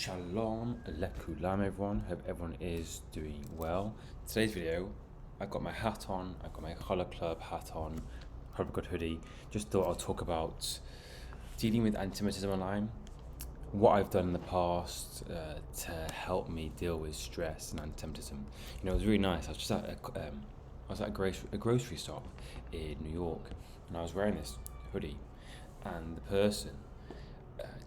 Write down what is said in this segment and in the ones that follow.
Shalom alekulam everyone, hope everyone is doing well. Today's video, I've got my hat on, I've got my Colour Club hat on, probably got hoodie. Just thought I'll talk about dealing with anti-Semitism online, what I've done in the past to help me deal with stress and anti-Semitism. You know, it was really nice. I was just at a grocery shop in New York, and I was wearing this hoodie, and the person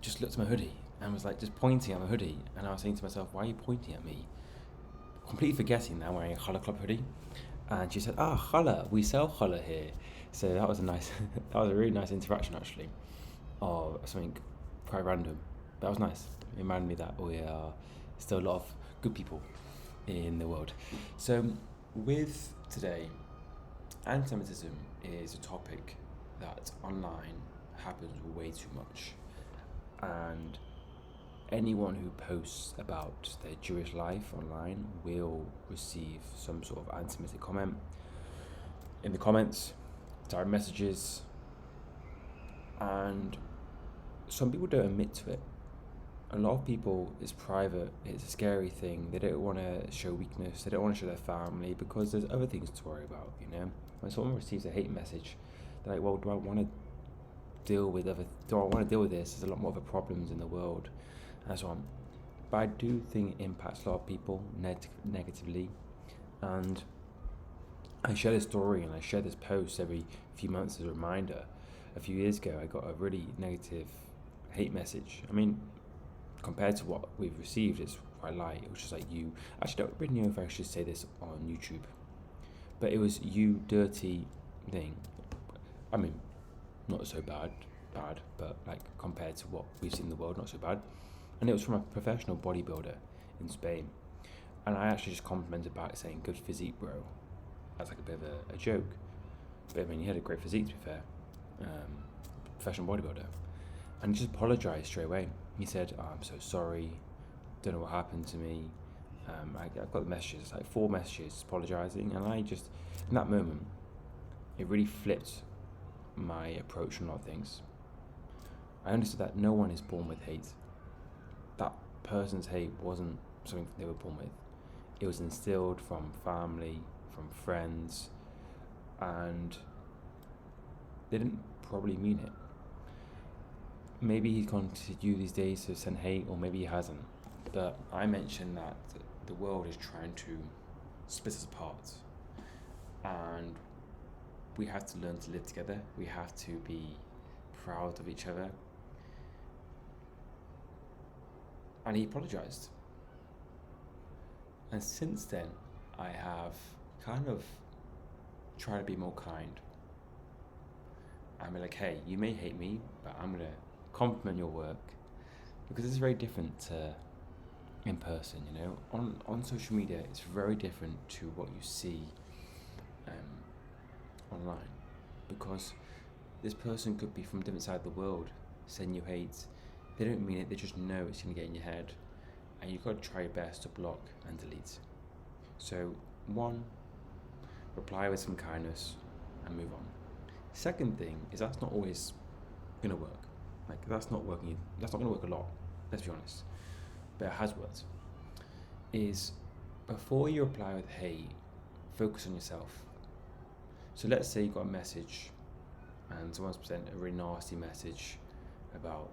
just looked at my hoodie and was like just pointing at my hoodie, and I was saying to myself, why are you pointing at me? Completely forgetting that I'm wearing a Challah Club hoodie. And she said, Challah, we sell Challah here. So that was a nice, that was a really nice interaction actually, of something quite random. That was nice. It reminded me that we are still a lot of good people in the world. So with today, anti-Semitism is a topic that online happens way too much. And anyone who posts about their Jewish life online will receive some sort of anti-Semitic comment in the comments, direct messages, and some people don't admit to it. A lot of people, it's private, it's a scary thing. They don't want to show weakness, they don't want to show their family because there's other things to worry about, you know? When someone receives a hate message, they're like, well, do I want to deal with this? There's a lot more other problems in the world and so on. But I do think it impacts a lot of people negatively, and I share this story and I share this post every few months as a reminder. A few years ago I got a really negative hate message. I mean, compared to what we've received, it's quite light. It was just like, you actually don't really know if I should say this on YouTube, but it was you dirty thing. I mean, not so bad, but like compared to what we've seen in the world, not so bad. And it was from a professional bodybuilder in Spain. And I actually just complimented back saying, good physique, bro. That's like a bit of a joke. But I mean, he had a great physique, to be fair. Professional bodybuilder. And he just apologised straight away. He said, I'm so sorry, don't know what happened to me. I got the messages, like 4 messages apologising. And I just, in that moment, it really flipped my approach on a lot of things. I understood that no one is born with hate. That person's hate wasn't something they were born with. It was instilled from family, from friends, and they didn't probably mean it. Maybe he's gone to you these days to send hate, or maybe he hasn't. But I mentioned that the world is trying to split us apart, and we have to learn to live together. We have to be proud of each other. And he apologised. And since then, I have kind of tried to be more kind. I'm like, hey, you may hate me, but I'm going to compliment your work, because it's very different to in person, you know. On social media, it's very different to what you see online, because this person could be from a different side of the world saying you hate. They don't mean it, they just know it's going to get in your head, and you've got to try your best to block and delete. So 1, reply with some kindness and move on. Second thing is, that's not always going to work. Like, that's not going to work a lot, let's be honest, but it has worked. Is before you reply with hate, focus on yourself. So let's say you got a message and someone's sent a really nasty message about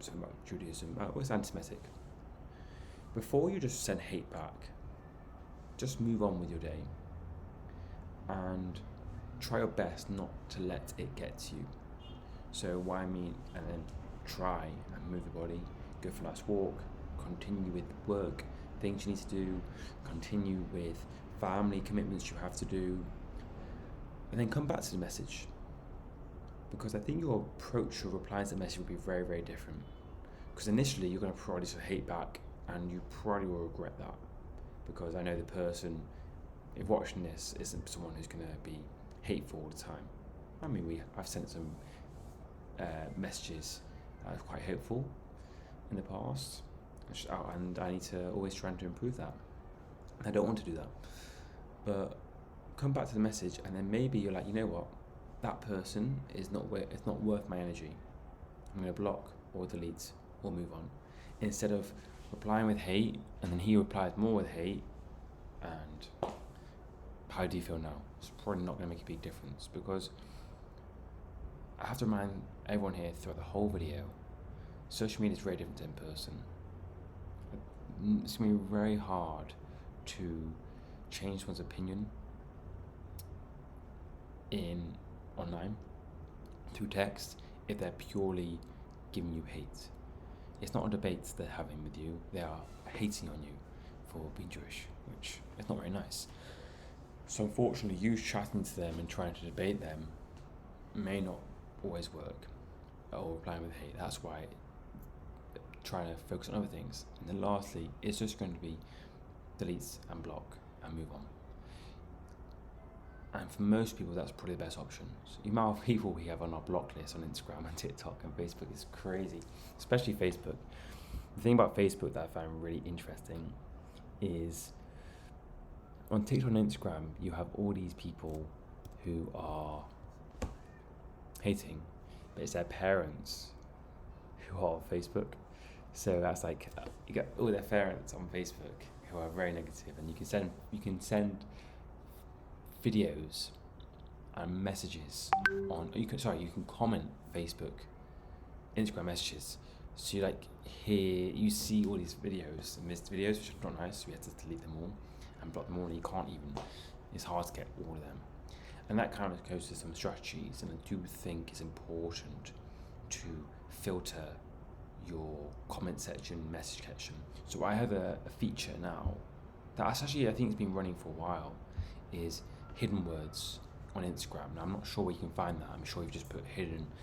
something about Judaism, it's anti-Semitic. Before you just send hate back, just move on with your day and try your best not to let it get to you. So what I mean, and then try and move your body, go for a nice walk, continue with work, things you need to do, continue with family commitments you have to do, and then come back to the message. Because I think your approach or replying to the message will be very, very different. Because initially you're going to probably just hate back, and you probably will regret that. Because I know the person, if watching this, isn't someone who's going to be hateful all the time. I mean, I've sent some messages that are quite hateful in the past, and I need to always try to improve that. I don't want to do that. But come back to the message, and then maybe you're like, you know what? That person is not it's not worth my energy. I'm going to block or delete or move on, instead of replying with hate, and then he replied more with hate. And how do you feel now? It's probably not going to make a big difference, because I have to remind everyone here throughout the whole video, social media is very different in person. It's going to be very hard to change someone's opinion in online through text if they're purely giving you hate. It's not a debate they're having with you, they are hating on you for being Jewish, which is not very nice. So unfortunately, you chatting to them and trying to debate them may not always work, or replying with hate. That's why trying to focus on other things. And then lastly, it's just going to be delete and block and move on. And for most people, that's probably the best option. So the amount of people we have on our block list on Instagram and TikTok and Facebook is crazy, especially Facebook. The thing about Facebook that I find really interesting is on TikTok and Instagram, you have all these people who are hating, but it's their parents who are on Facebook. So that's like you get all their parents on Facebook who are very negative, and you can send videos and messages on. You can comment Facebook, Instagram messages. So you see all these videos, missed videos, which are not nice. So we had to delete them all and block them all, and you can't even. It's hard to get all of them, and that kind of goes to some strategies. And I do think it's important to filter your comment section, message section. So I have a feature now that's actually, I think it's been running for a while, is hidden words on Instagram. Now I'm not sure where you can find that. I'm sure you just put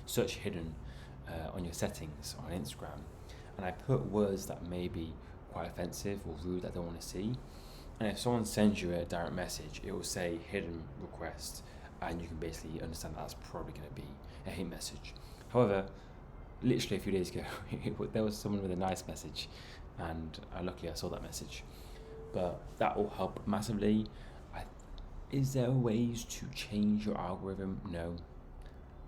search hidden on your settings on Instagram, and I put words that may be quite offensive or rude that I don't want to see. And if someone sends you a direct message, it will say hidden request, and you can basically understand that's probably going to be a hate message. However, literally a few days ago, there was someone with a nice message, and luckily I saw that message. But that will help massively. Is there ways to change your algorithm? No.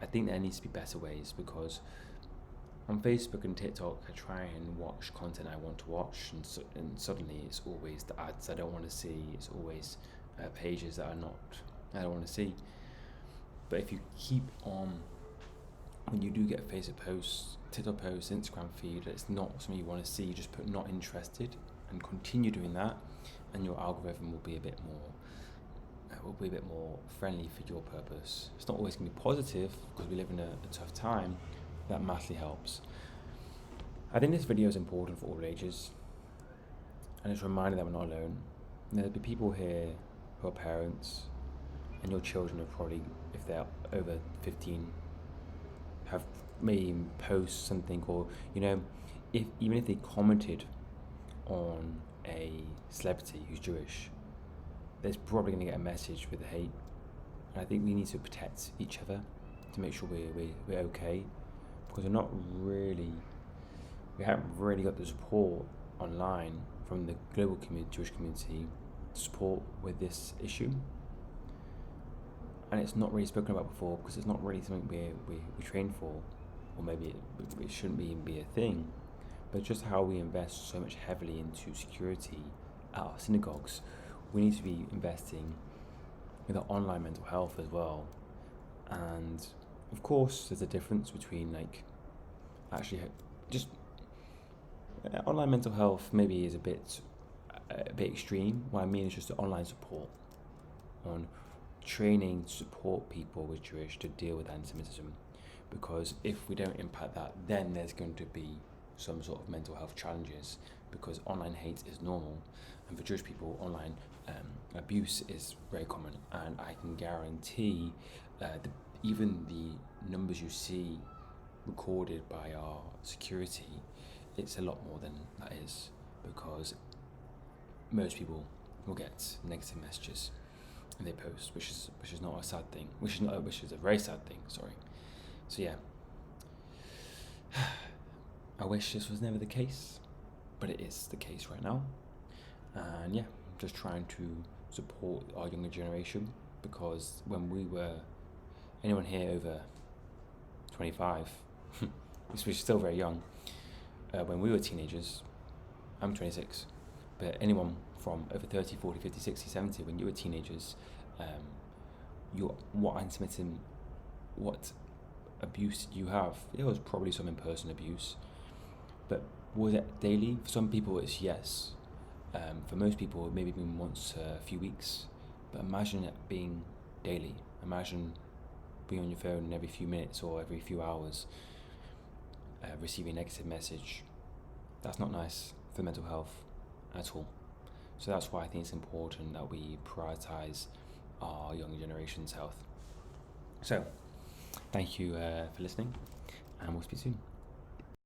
I think there needs to be better ways, because on Facebook and TikTok, I try and watch content I want to watch, and suddenly it's always the ads I don't want to see. It's always pages that I don't want to see. But if you keep on, when you do get Facebook posts, TikTok posts, Instagram feed, it's not something you want to see, you just put not interested and continue doing that, and your algorithm will be a bit more friendly for your purpose. It's not always going to be positive, because we live in a tough time. That massively helps. I think this video is important for all ages, and it's a reminder that we're not alone. There'll be people here who are parents, and your children are probably, if they're over 15, have maybe post something, or even if they commented on a celebrity who's Jewish, there's probably going to get a message with hate. And I think we need to protect each other to make sure we're okay, because we haven't really got the support online from the global Jewish community to support with this issue. And it's not really spoken about before, because it's not really something we train for, or maybe it shouldn't even be a thing. But just how we invest so much heavily into security at our synagogues, we need to be investing with our online mental health as well. And of course, there's a difference between actually just online mental health maybe is a bit extreme. What I mean is just the online support on training to support people with Jewish to deal with antisemitism, because if we don't impact that, then there's going to be some sort of mental health challenges, because online hate is normal, and for Jewish people, online abuse is very common. And I can guarantee even the numbers you see recorded by our security, it's a lot more than that is, because most people will get negative messages and they post, which is not a sad thing, which is a very sad thing, sorry. So yeah, I wish this was never the case, but it is the case right now. And yeah, I'm just trying to support our younger generation, because when we were, anyone here over 25, which is still very young, when we were teenagers, I'm 26, but anyone from over 30, 40, 50, 60, 70, when you were teenagers, what anti-Semitism, what abuse did you have? It was probably some in-person abuse, but was it daily? For some people, it's yes. For most people, it maybe been once a few weeks, but imagine it being daily. Imagine being on your phone every few minutes or every few hours, receiving a negative message. That's not nice for mental health at all. So that's why I think it's important that we prioritize our young generation's health. So, thank you for listening, and we'll speak soon.